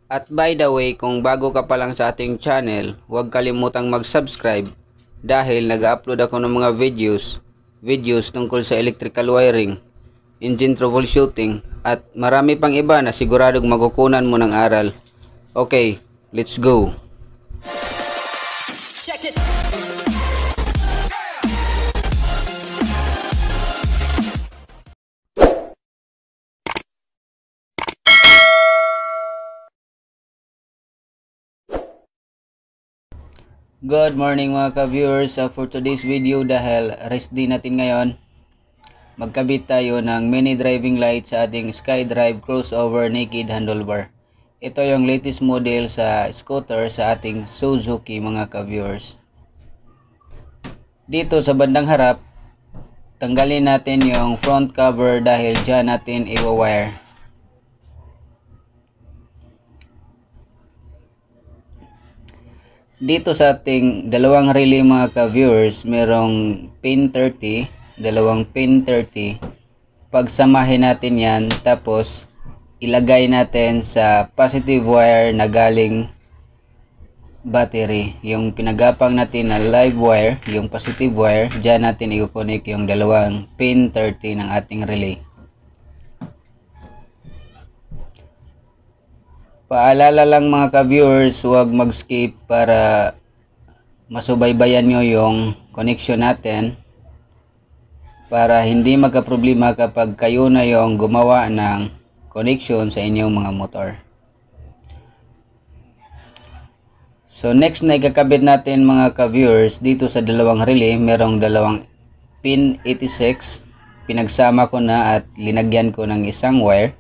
At by the way, kung bago ka pa lang sa ating channel, huwag kalimutang mag-subscribe dahil nag-upload ako ng mga videos tungkol sa electrical wiring, engine troubleshooting, at marami pang iba na siguradong makukunan mo ng aral. Okay, let's go! Check this. Good morning mga ka-viewers. For today's video, dahil rest day natin ngayon, magkabit tayo ng mini driving light sa ating SkyDrive crossover naked handlebar. Ito yung latest model sa scooter sa ating Suzuki mga ka-viewers. Dito sa bandang harap, tanggalin natin yung front cover dahil dyan natin i-wire. Dito sa ating dalawang relay mga ka-viewers, merong pin 30, dalawang pin 30. Pagsamahin natin yan, tapos ilagay natin sa positive wire na galing battery. Yung pinagapang natin na live wire, yung positive wire, dyan natin i-connect yung dalawang pin 30 ng ating relay. Paalala lang mga ka-viewers, huwag mag-skip para masubaybayan nyo yung connection natin para hindi magka-problema kapag kayo na yung gumawa ng connection sa inyong mga motor. So next na ikakabit natin mga ka-viewers, dito sa dalawang relay, merong dalawang pin 86. Pinagsama ko na at linagyan ko ng isang wire.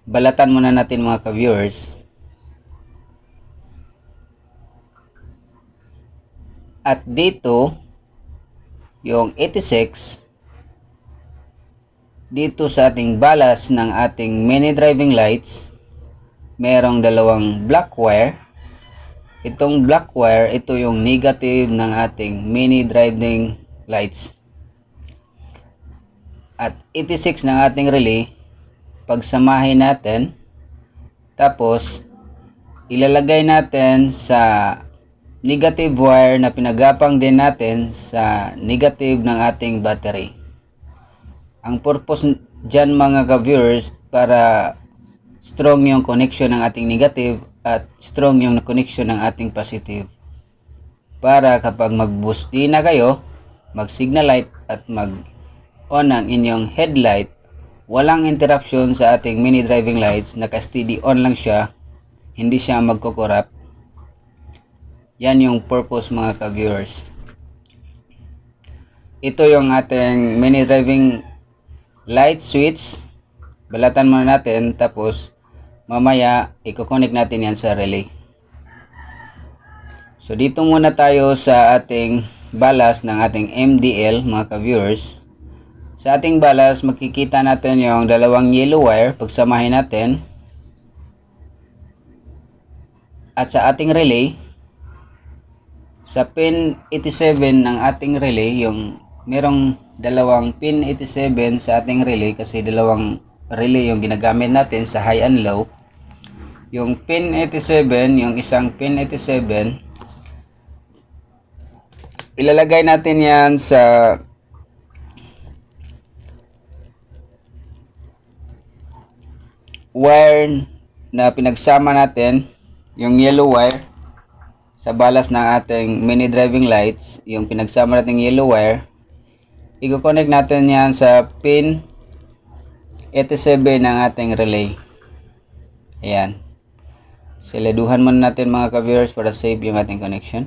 Balatan muna natin mga ka-viewers. At dito, yung 86, dito sa ating balas ng ating mini driving lights, merong dalawang black wire. Itong black wire, ito yung negative ng ating mini driving lights. At 86 ng ating relay, pagsamahin natin, tapos ilalagay natin sa negative wire na pinagapang din natin sa negative ng ating battery. Ang purpose dyan mga ka-viewers, para strong yung connection ng ating negative at strong yung connection ng ating positive, para kapag mag-boost na kayo, mag-signal light at mag-on ang inyong headlight, walang interruption sa ating mini driving lights, naka-steady on lang siya, hindi siya magko-corrupt. Yan yung purpose mga ka-viewers. Ito yung ating mini driving light switch. Balatan muna natin, tapos mamaya i-connect natin yan sa relay. So dito muna tayo sa ating balas ng ating MDL mga ka-viewers. Sa ating balas, makikita natin yung dalawang yellow wire. Pagsamahin natin. At sa ating relay, sa pin 87 ng ating relay, yung merong dalawang pin 87 sa ating relay, kasi dalawang relay yung ginagamit natin sa high and low. Yung pin 87, yung isang pin 87, ilalagay natin yan sa wire na pinagsama natin, yung yellow wire sa balas ng ating mini driving lights, yung pinagsama natin yellow wire, i-connect natin yan sa pin 87 ng ating relay. Ayan, siladuhan muna natin mga ka-viewers para save yung ating connection.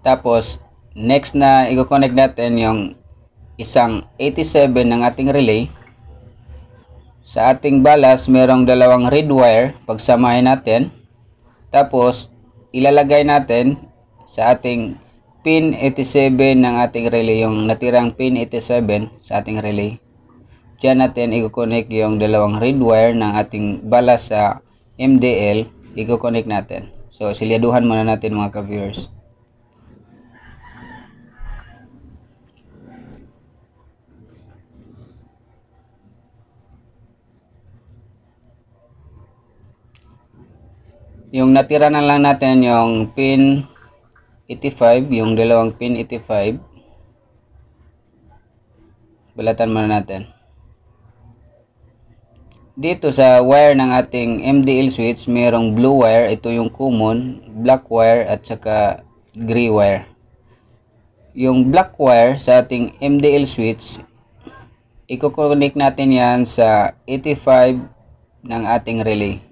Tapos next na i-connect natin yung isang 87 ng ating relay. Sa ating balas, merong dalawang red wire. Pagsamahin natin. Tapos ilalagay natin sa ating pin 87 ng ating relay, yung natirang pin 87 sa ating relay. Diyan natin i-connect yung dalawang red wire ng ating balas sa MDL. I-connect natin. So silyaduhan muna natin mga ka-viewers. Yung natira na lang natin yung pin 85, yung dalawang pin 85. Balatan muna natin. Dito sa wire ng ating MDL switch, mayroong blue wire, ito yung common, black wire at saka gray wire. Yung black wire sa ating MDL switch, i-connect natin yan sa 85 ng ating relay.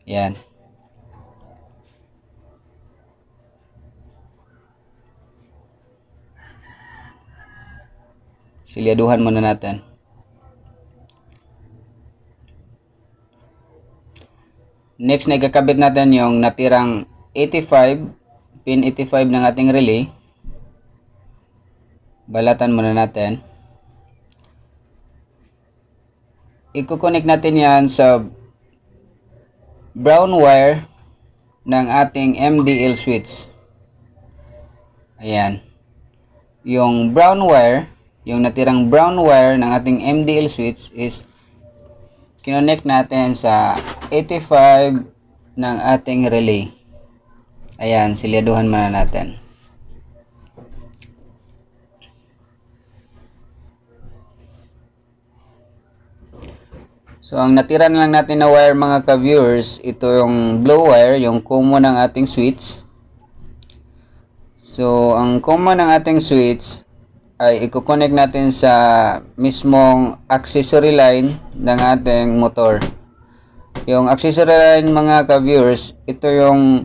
Yan. Silyaduhan muna natin. Next na ikakabit natin yung natirang 85, pin 85 ng ating relay. Balatan muna natin. I-connect natin yan sa brown wire ng ating MDL switch. Ayan. Yung brown wire, yung natirang brown wire ng ating MDL switch is kinonect natin sa 85 ng ating relay. Ayan, silyaduhan muna natin. So, ang natira na lang natin na wire mga ka-viewers, ito yung blue wire, yung common ng ating switch. So, ang common ng ating switch ay i-connect natin sa mismong accessory line ng ating motor. Yung accessory line mga ka-viewers, ito yung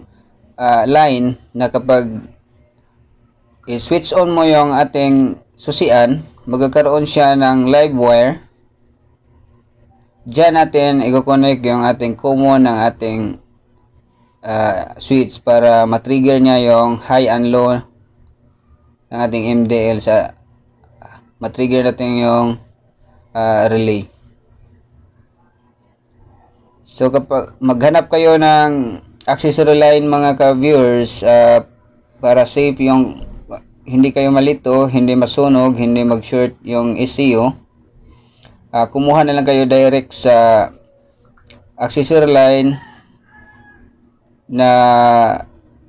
line na kapag i-switch on mo yung ating susian, magkakaroon siya ng live wire. Diyan natin i-connect yung ating common ng ating switch para matrigger niya yung high and low ng ating MDL sa matrigger natin yung relay. So kapag maghanap kayo ng accessory line mga ka-viewers para safe yung hindi kayo malito, hindi masunog, hindi mag-short yung ECU, kumuha na lang kayo direct sa accessory line na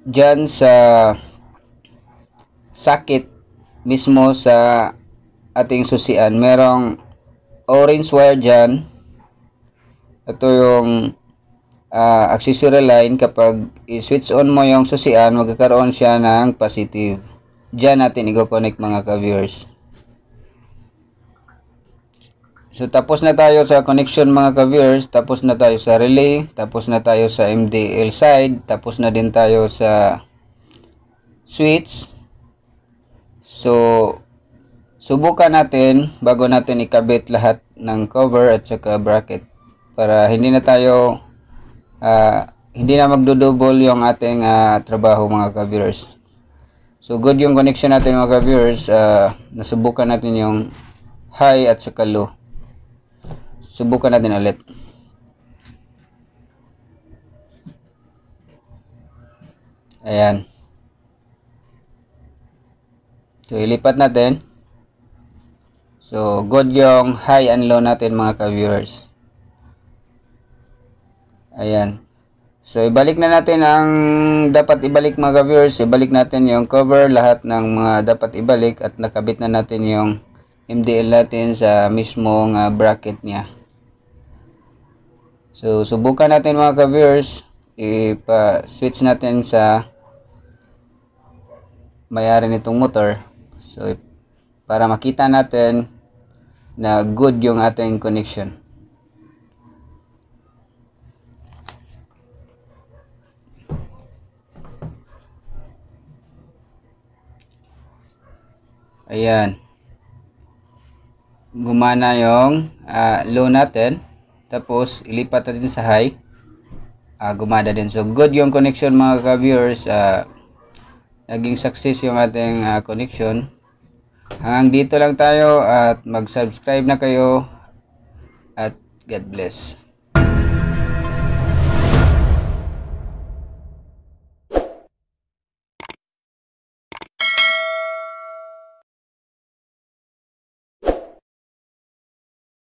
dyan sa socket mismo sa ating susian. Merong orange wire dyan. Ito yung accessory line. Kapag i-switch on mo yung susian, magkakaroon siya ng positive. Dyan natin i-connect mga ka-viewers. So, tapos na tayo sa connection mga ka-viewers, tapos na tayo sa relay, tapos na tayo sa MDL side, tapos na din tayo sa switch. So, subukan natin bago natin ikabit lahat ng cover at saka bracket para hindi na tayo, hindi na magdodouble yung ating trabaho mga ka-viewers. So, good yung connection natin mga ka-viewers, nasubukan natin yung high at saka low. Subukan natin ulit. Ayan. So, ilipat natin. So, good yung high and low natin mga ka-viewers. Ayan. So, ibalik na natin ang dapat ibalik mga ka-viewers. Ibalik natin yung cover, lahat ng mga dapat ibalik at nakabit na natin yung MDL natin sa mismong bracket niya. So, subukan natin mga ka-viewers, ipa-switch natin sa may-ari nitong motor. So, para makita natin na good yung ating connection. Ayan. Gumana yung low natin. Tapos, ilipat natin sa high. Gumana din. So, good yung connection mga ka-viewers. Naging success yung ating connection. Hanggang dito lang tayo at mag-subscribe na kayo. At God bless.